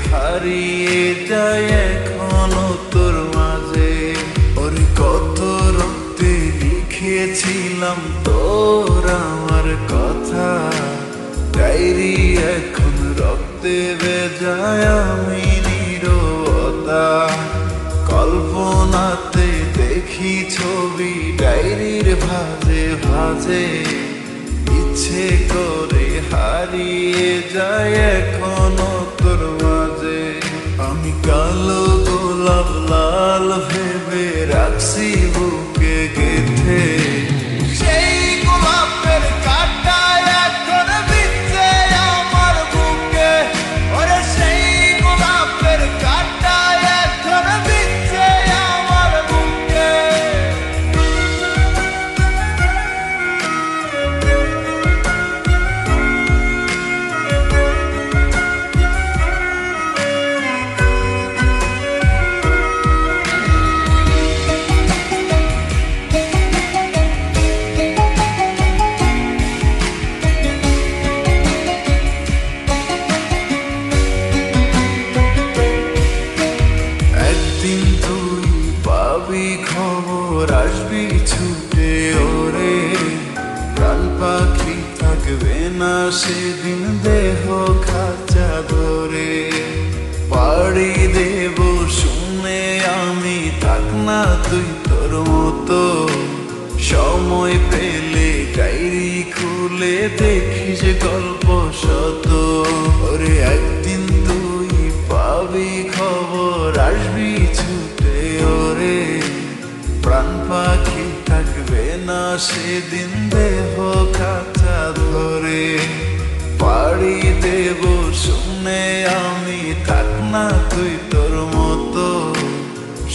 হারিয়ে যায় এখনো তোর মাঝে। ওরে কত রক্তে লিখেছিলাম তোর আমার কথা, ডায়েরি এখন রক্তে ভেজায় আমি নীরবতা। কল্পনাতে দেখি ছবি ডায়েরির ভাঁজে ভাঁজে, ইচ্ছে করে হারিয়ে যায় এখনো তোর মাঝে। আমি কালো গোলাপ লাল ভেবে রাখছি বুকে গেঁথে, সেই গোলাপের কাঁটা এখন বিচ্ছে আমার বুকে। ওরে সেই গোলাপের কাঁটা এখন বিচ্ছে আমার বুকে। একদিন তুই পাবি খবর, আসবি ছুটে ওরে। প্রাণ পাখি থাকবে না সেদিন দেহ খাঁচা ধরে। পাড়ি দেব শুনে আমি, থাক না তুই তোর মতো। সময় পেলে ডায়েরি খুলে দেখিস গল্প শত। ওরে একদিন তুই পাবি খবর, আসবি ছুটে ওরে। প্রাণ পাখি থাকবে না সেদিন দেহ খাঁচা ধরে। পাড়ি দেব শুনে আমি, থাক না তুই তোর মতো।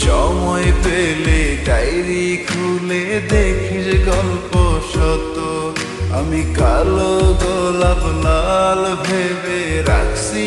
সময় পেলে ডায়েরি খুলে দেখিস গল্প শত। আমি কালো গোলাপ লাল ভেবে রাখছি